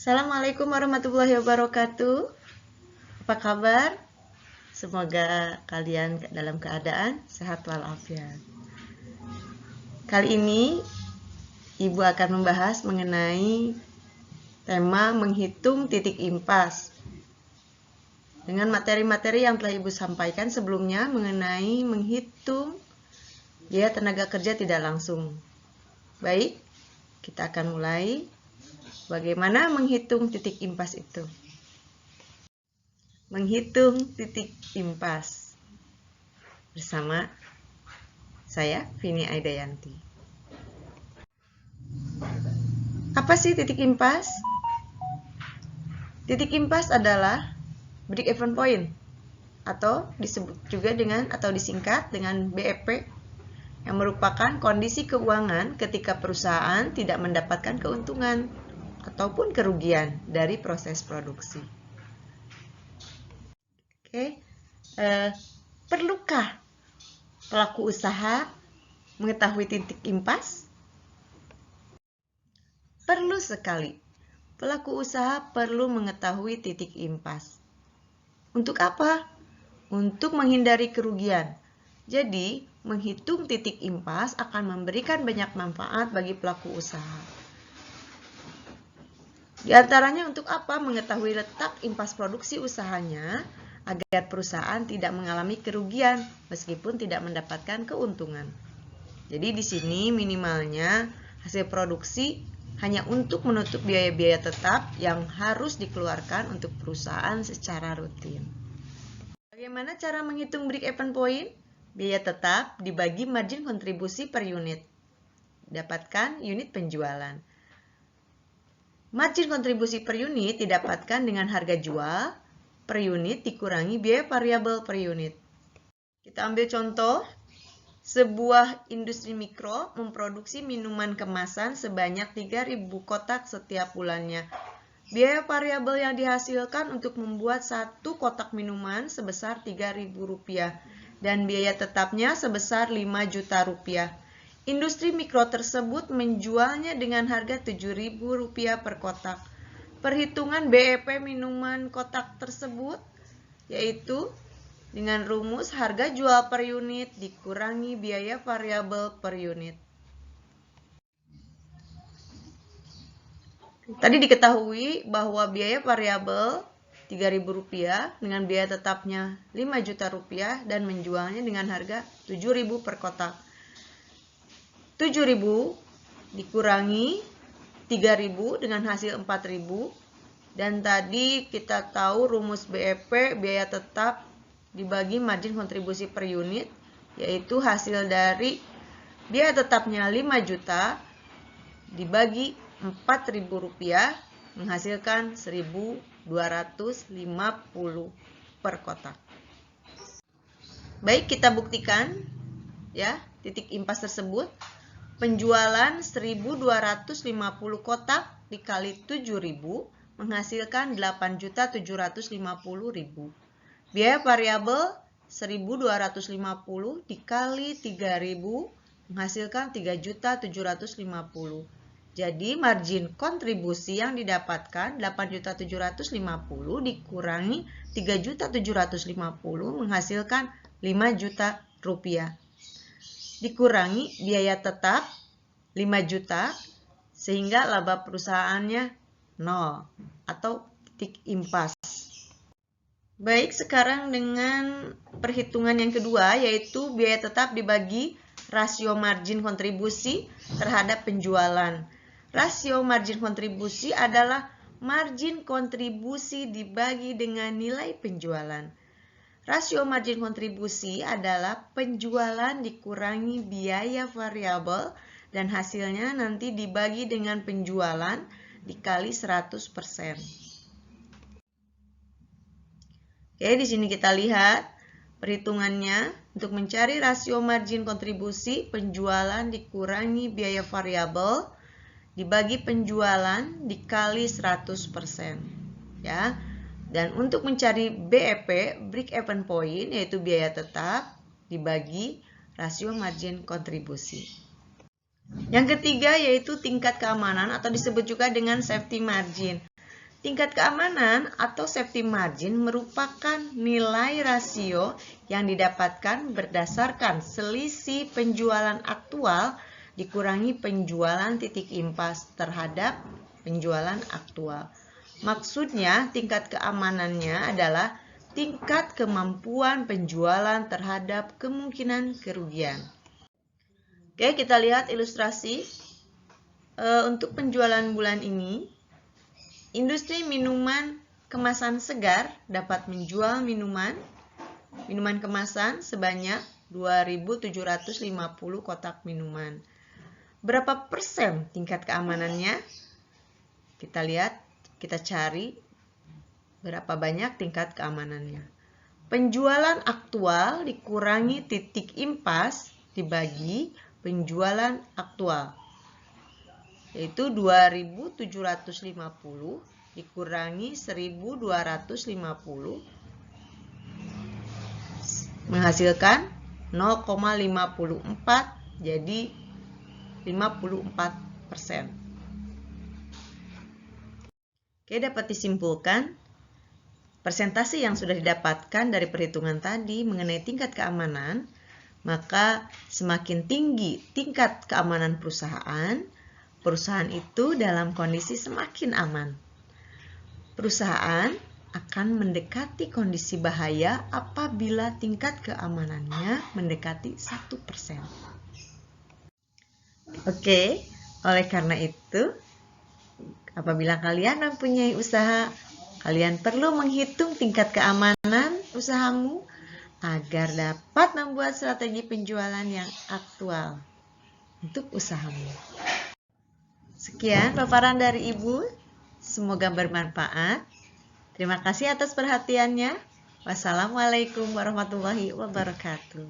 Assalamualaikum warahmatullahi wabarakatuh. Apa kabar? Semoga kalian dalam keadaan sehat walafiat. Kali ini Ibu akan membahas mengenai tema menghitung titik impas. Dengan materi-materi yang telah Ibu sampaikan sebelumnya mengenai menghitung biaya tenaga kerja tidak langsung. Baik, kita akan mulai. Bagaimana menghitung titik impas itu? Menghitung titik impas bersama saya, Vini Aidayanti. Apa sih titik impas? Titik impas adalah break-even point atau disebut juga dengan atau disingkat dengan BEP yang merupakan kondisi keuangan ketika perusahaan tidak mendapatkan keuntungan ataupun kerugian dari proses produksi. Perlukah pelaku usaha mengetahui titik impas? Perlu sekali. Pelaku usaha perlu mengetahui titik impas. Untuk apa? Untuk menghindari kerugian. Jadi, menghitung titik impas akan memberikan banyak manfaat bagi pelaku usaha. Di antaranya untuk apa? Mengetahui letak impas produksi usahanya agar perusahaan tidak mengalami kerugian meskipun tidak mendapatkan keuntungan. Jadi di sini minimalnya hasil produksi hanya untuk menutup biaya-biaya tetap yang harus dikeluarkan untuk perusahaan secara rutin. Bagaimana cara menghitung break-even point? Biaya tetap dibagi margin kontribusi per unit. Dapatkan unit penjualan. Margin kontribusi per unit didapatkan dengan harga jual per unit dikurangi biaya variabel per unit. Kita ambil contoh, sebuah industri mikro memproduksi minuman kemasan sebanyak 3.000 kotak setiap bulannya. Biaya variabel yang dihasilkan untuk membuat satu kotak minuman sebesar Rp3.000 dan biaya tetapnya sebesar Rp5.000.000. Industri mikro tersebut menjualnya dengan harga Rp7.000 per kotak. Perhitungan BEP minuman kotak tersebut yaitu dengan rumus harga jual per unit dikurangi biaya variabel per unit. Tadi diketahui bahwa biaya variabel Rp3.000 dengan biaya tetapnya Rp5.000.000 dan menjualnya dengan harga Rp7.000 per kotak. 7.000 dikurangi 3.000 dengan hasil 4.000 dan tadi kita tahu rumus BEP biaya tetap dibagi margin kontribusi per unit yaitu hasil dari biaya tetapnya 5 juta dibagi Rp4.000 menghasilkan 1.250 per kotak. Baik, kita buktikan ya titik impas tersebut. Penjualan 1.250 kotak dikali 7.000 menghasilkan 8.750.000. Biaya variabel 1.250 dikali 3.000 menghasilkan 3.750. Jadi margin kontribusi yang didapatkan 8.750 dikurangi 3.750 menghasilkan Rp5.000.000. Dikurangi biaya tetap 5 juta sehingga laba perusahaannya 0 atau titik impas. Baik, sekarang dengan perhitungan yang kedua yaitu biaya tetap dibagi rasio margin kontribusi terhadap penjualan. Rasio margin kontribusi adalah margin kontribusi dibagi dengan nilai penjualan. Rasio margin kontribusi adalah penjualan dikurangi biaya variabel dan hasilnya nanti dibagi dengan penjualan dikali 100%. Oke, di sini kita lihat perhitungannya untuk mencari rasio margin kontribusi penjualan dikurangi biaya variabel dibagi penjualan dikali 100%. Ya. Dan untuk mencari BEP, break-even point, yaitu biaya tetap, dibagi rasio margin kontribusi. Yang ketiga yaitu tingkat keamanan atau disebut juga dengan safety margin. Tingkat keamanan atau safety margin merupakan nilai rasio yang didapatkan berdasarkan selisih penjualan aktual dikurangi penjualan titik impas terhadap penjualan aktual. Maksudnya, tingkat keamanannya adalah tingkat kemampuan penjualan terhadap kemungkinan kerugian. Oke, kita lihat ilustrasi. Untuk penjualan bulan ini, industri minuman kemasan segar dapat menjual minuman kemasan sebanyak 2.750 kotak minuman. Berapa persen tingkat keamanannya? Kita lihat, kita cari berapa banyak tingkat keamanannya. Penjualan aktual dikurangi titik impas dibagi penjualan aktual, yaitu 2.750 dikurangi 1.250 menghasilkan 0,54, jadi 54%. Oke, dapat disimpulkan persentase yang sudah didapatkan dari perhitungan tadi mengenai tingkat keamanan, maka semakin tinggi tingkat keamanan perusahaan itu dalam kondisi semakin aman. Perusahaan akan mendekati kondisi bahaya apabila tingkat keamanannya mendekati 1%. Oke, oleh karena itu, apabila kalian mempunyai usaha, kalian perlu menghitung tingkat keamanan usahamu agar dapat membuat strategi penjualan yang aktual untuk usahamu. Sekian paparan dari Ibu, semoga bermanfaat. Terima kasih atas perhatiannya. Wassalamualaikum warahmatullahi wabarakatuh.